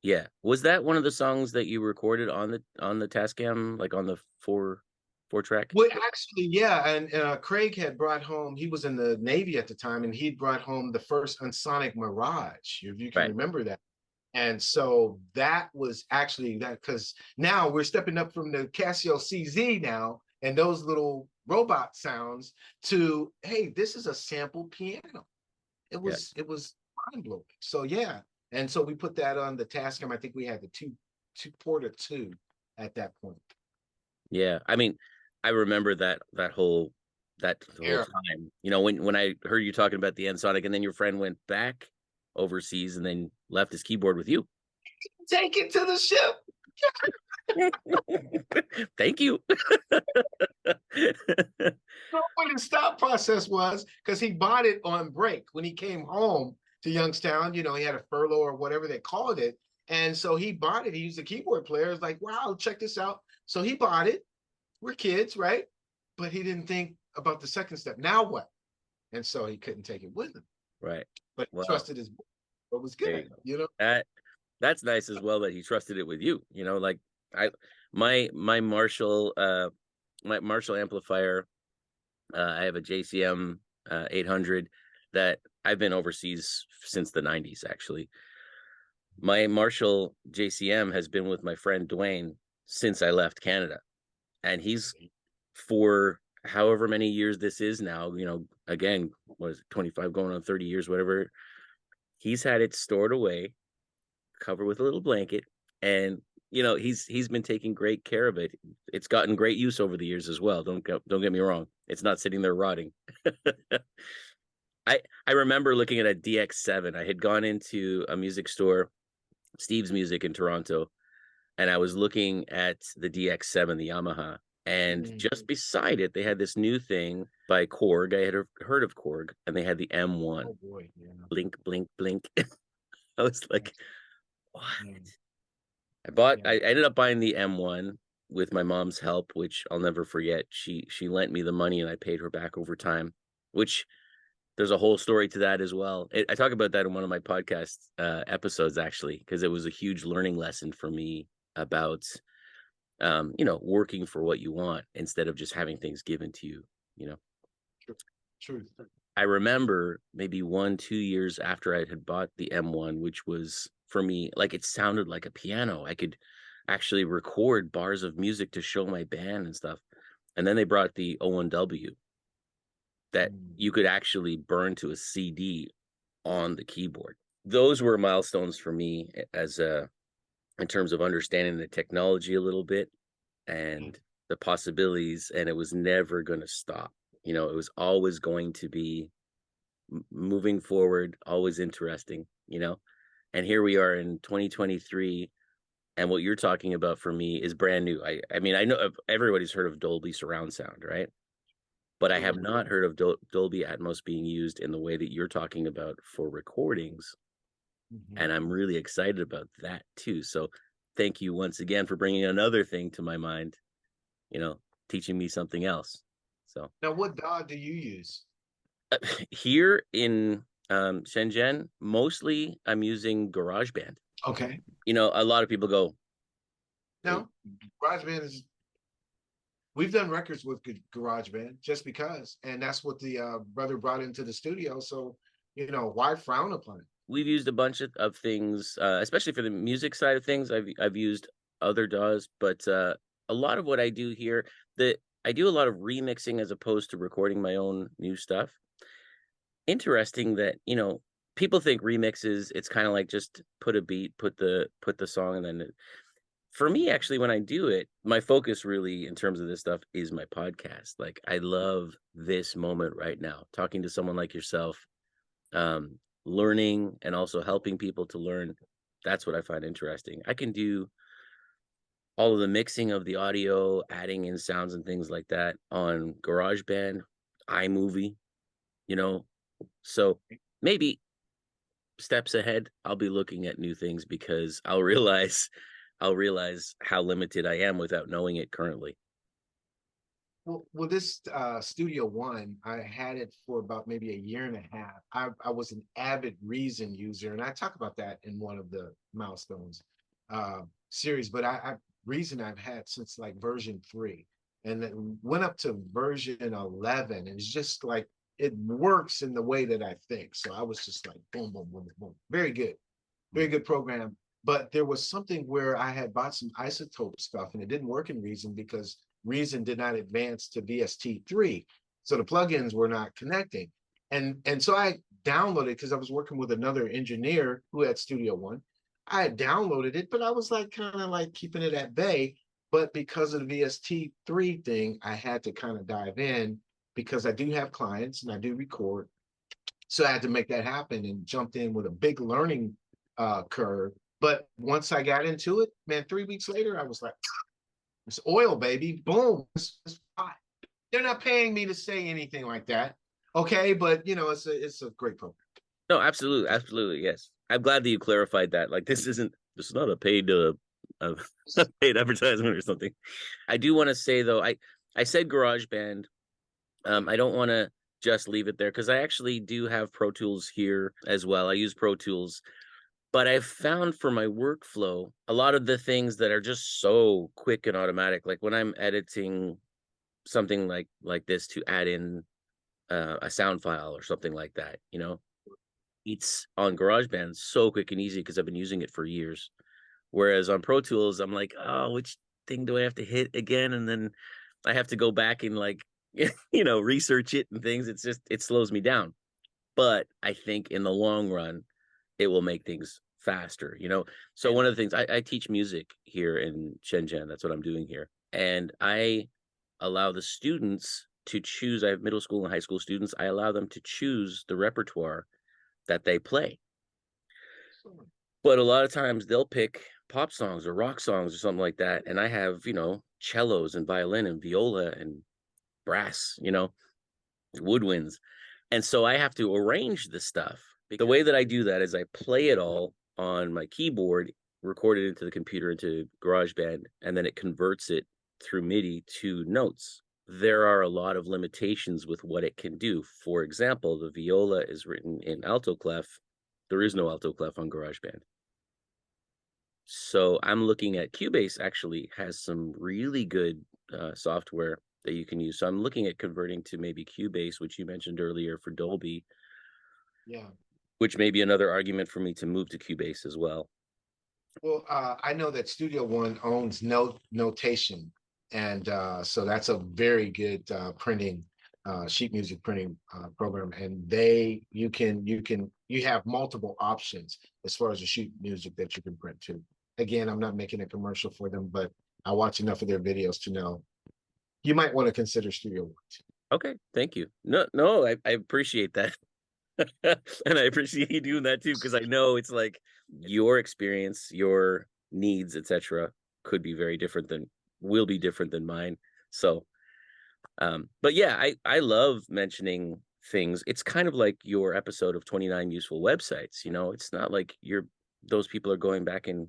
Yeah. Was that one of the songs that you recorded on the Tascam, like on the four track? Well, actually, yeah, and Craig had brought home, he was in the Navy at the time, and he'd brought home the first Unsonic Mirage, if you can Right. remember that. And so that was actually that, because now we're stepping up from the Casio CZ now and those little robot sounds to, hey, this is a sample piano. It was mind blowing. So yeah, and so we put that on the Tascam. I think we had the two Porta 2 at that point. Yeah, I mean, I remember that whole Yeah. time. You know, when I heard you talking about the Ensonic, and then your friend went back overseas and then left his keyboard with you. Take it to the ship. Thank you. What his stop process was, because he bought it on break when he came home to Youngstown. You know, he had a furlough or whatever they called it, and so he bought it. He used a keyboard player. It's like, wow, check this out. So he bought it. We're kids, right? But he didn't think about the second step. Now what? And so he couldn't take it with him. Right. But Wow. Trusted his, but was good. You know. That's nice as well that he trusted it with you. You know, like my Marshall amplifier. I have a JCM 800 that I've been overseas since the 90s. Actually, my Marshall JCM has been with my friend Dwayne since I left Canada, and he's, for however many years this is now, you know, again, was 25 going on 30 years, whatever, he's had it stored away, covered with a little blanket, and you know, he's been taking great care of it. It's gotten great use over the years as well. Don't get me wrong. It's not sitting there rotting. I remember looking at a DX7. I had gone into a music store, Steve's Music in Toronto, and I was looking at the DX7, the Yamaha, and just beside it, they had this new thing by Korg. I had heard of Korg, and they had the M1. Oh boy, yeah. Blink, blink, blink. I was like, what? I ended up buying the M1 with my mom's help, which I'll never forget. She lent me the money and I paid her back over time, which there's a whole story to that as well. I talk about that in one of my podcast episodes, actually, because it was a huge learning lesson for me about, you know, working for what you want instead of just having things given to you, you know. Truth. I remember maybe 1-2 years after I had bought the M1, which was, for me, like, it sounded like a piano. I could actually record bars of music to show my band and stuff. And then they brought the O1W that you could actually burn to a CD on the keyboard. Those were milestones for me as in terms of understanding the technology a little bit and the possibilities, and it was never going to stop. You know, it was always going to be moving forward, always interesting, you know. And here we are in 2023, and what you're talking about for me is brand new. I mean, I know everybody's heard of Dolby surround sound, right? But I have not heard of Dolby Atmos being used in the way that you're talking about for recordings. And I'm really excited about that too. So thank you once again for bringing another thing to my mind, you know, teaching me something else. So now, what DAW do you use? Here in Shenzhen, mostly I'm using GarageBand. Okay. You know, a lot of people go, no, GarageBand is, we've done records with GarageBand just because, and that's what the brother brought into the studio. So, you know, why frown upon it? we've used a bunch of things, especially for the music side of things. I've used other DAWs, but a lot of what I do here, that I do a lot of remixing as opposed to recording my own new stuff. Interesting that, people think remixes, it's kind of like just put a beat, put the song, and then for me, actually, when I do it, my focus really in terms of this stuff is my podcast. Like, I love this moment right now, talking to someone like yourself, learning and also helping people to learn. That's what I find interesting. I can do all of the mixing of the audio, adding in sounds and things like that on GarageBand, iMovie, you know. So maybe steps ahead, I'll be looking at new things because I'll realize how limited I am without knowing it currently. Well, this Studio One, I had it for about maybe a year and a half. I was an avid Reason user, and I talk about that in one of the Milestones series. But Reason I've had since like version 3, and then went up to version 11, and it's just like it works in the way that I think. So I was just like boom, boom, boom, boom, very good program. But there was something where I had bought some Isotope stuff, and it didn't work in Reason because Reason did not advance to VST3. So the plugins were not connecting. And so I downloaded, because I was working with another engineer who had Studio One. I had downloaded it, but I was like kind of like keeping it at bay. But because of the VST3 thing, I had to kind of dive in because I do have clients and I do record. So I had to make that happen and jumped in with a big learning curve. But once I got into it, man, 3 weeks later, I was like, it's oil, baby. Boom. It's hot. They're not paying me to say anything like that. Okay, but it's a great program. No, absolutely, yes. I'm glad that you clarified that. Like, this is not a paid paid advertisement or something. I do want to say though, I said GarageBand. I don't want to just leave it there because I actually do have Pro Tools here as well. I use Pro Tools. But I've found for my workflow, a lot of the things that are just so quick and automatic, like when I'm editing something like this to add in a sound file or something like that, it's on GarageBand so quick and easy because I've been using it for years. Whereas on Pro Tools, I'm like, oh, which thing do I have to hit again? And then I have to go back and research it and things. It slows me down. But I think in the long run, it will make things faster, So one of the things I teach music here in Shenzhen, that's what I'm doing here. And I allow the students to choose. I have middle school and high school students. I allow them to choose the repertoire that they play. But a lot of times they'll pick pop songs or rock songs or something like that. And I have, cellos and violin and viola and brass, woodwinds. And so I have to arrange the stuff. The way that I do that is I play it all on my keyboard, record it into the computer, into GarageBand, and then it converts it through MIDI to notes. There are a lot of limitations with what it can do. For example, the viola is written in alto clef. There is no alto clef on GarageBand. So I'm looking at Cubase actually has some really good software that you can use. So I'm looking at converting to maybe Cubase, which you mentioned earlier for Dolby. Yeah. Which may be another argument for me to move to Cubase as well. Well, I know that Studio One owns Notation, and so that's a very good printing, sheet music printing program. And you have multiple options as far as the sheet music that you can print to. Again, I'm not making a commercial for them, but I watch enough of their videos to know you might want to consider Studio One. Okay, thank you. No, I appreciate that. And I appreciate you doing that too, because I know it's like your experience, your needs, etc., will be different than mine. So but yeah, I love mentioning things. It's kind of like your episode of 29 useful websites. It's not like those people are going back and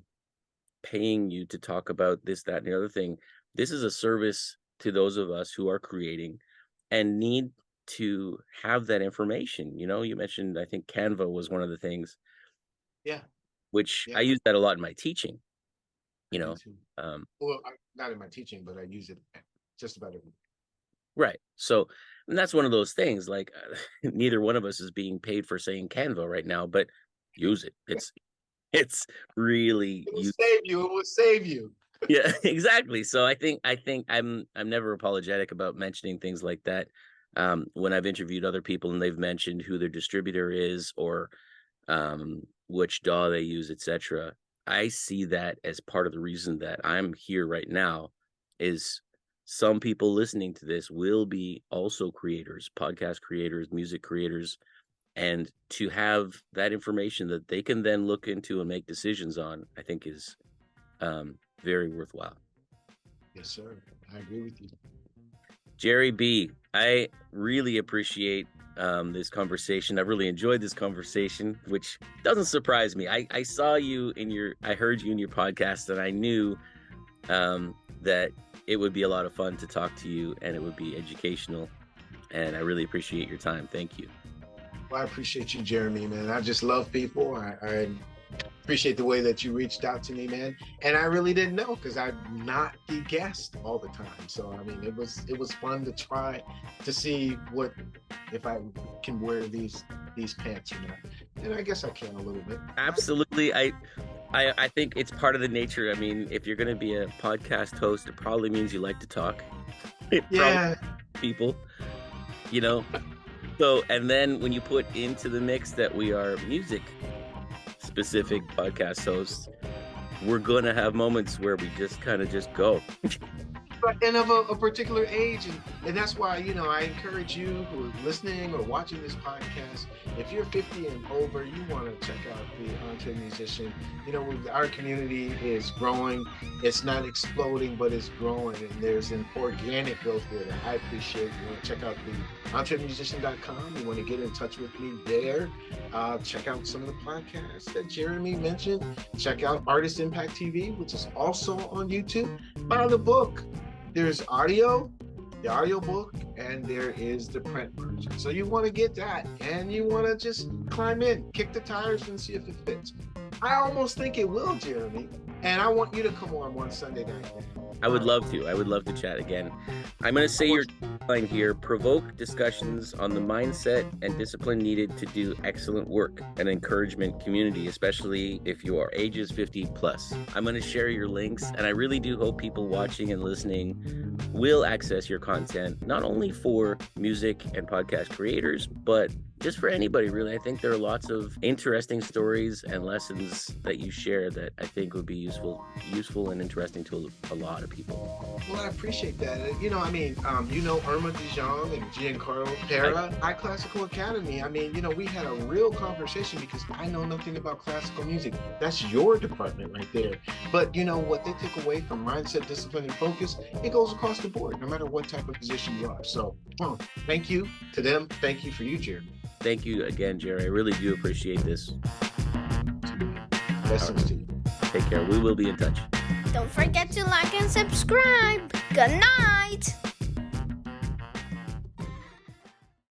paying you to talk about this, that, and the other thing. This is a service to those of us who are creating and need to have that information. You mentioned, I think Canva was one of the things. Yeah. Which Yeah. I use that a lot in my teaching. Well, not in my teaching, but I use it just about every. Right. So, and that's one of those things, like neither one of us is being paid for saying Canva right now, but use it. It's really It will save you. It will save you. Yeah, exactly. So I think I'm never apologetic about mentioning things like that. When I've interviewed other people and they've mentioned who their distributor is or which DAW they use, etc. I see that as part of the reason that I'm here right now is some people listening to this will be also creators, podcast creators, music creators, and to have that information that they can then look into and make decisions on, I think is very worthwhile. Yes, sir. I agree with you. Jere B, I really appreciate this conversation. I really enjoyed this conversation, which doesn't surprise me. I saw you I heard you in your podcast, and I knew that it would be a lot of fun to talk to you, and it would be educational. And I really appreciate your time. Thank you. Well, I appreciate you, Jeremy, man. I just love people. I appreciate the way that you reached out to me, man. And I really didn't know because I'm not the guest all the time. So I mean, it was fun to try to see if I can wear these pants or not. And I guess I can a little bit. Absolutely. I think it's part of the nature. I mean, if you're going to be a podcast host, it probably means you like to talk. Yeah. People, you know. So, and then when you put into the mix that we are music specific podcast hosts, we're gonna have moments where we just kind of just go. And of a particular age, and that's why, you know, I encourage you who are listening or watching this podcast, if you're 50 and over, you want to check out the EntreMusician. You know, our community is growing. It's not exploding, but it's growing, and there's an organic growth there that I appreciate. You want to check out the EntreMusician.com. You want to get in touch with me there. Check out some of the podcasts that Jeremy mentioned. Check out Artist Impact TV, which is also on YouTube. Buy the book. There's audio, the audio book, and there is the print version. So you want to get that, and you want to just climb in, kick the tires, and see if it fits. I almost think it will, Jeremy. And I want you to come on one Sunday night. I would love to. I would love to chat again. I'm going to say your line here: provoke discussions on the mindset and discipline needed to do excellent work and encouragement community, especially if you are ages 50 plus. I'm going to share your links, and I really do hope people watching and listening will access your content, not only for music and podcast creators, but just for anybody, really. I think there are lots of interesting stories and lessons that you share that I think would be useful and interesting to a lot of people. Well, I appreciate that. You know, I mean, you know, Irma Dijon and Giancarlo Pera, High Classical Academy. I mean, you know, we had a real conversation because I know nothing about classical music. That's your department right there. But you know, what they take away from mindset, discipline, and focus, it goes across the board, no matter what type of position you are. So, thank you to them. Thank you for you, Jeremy. Thank you again, Jere. I really do appreciate this. Blessings to you. Take care. We will be in touch. Don't forget to like and subscribe. Good night.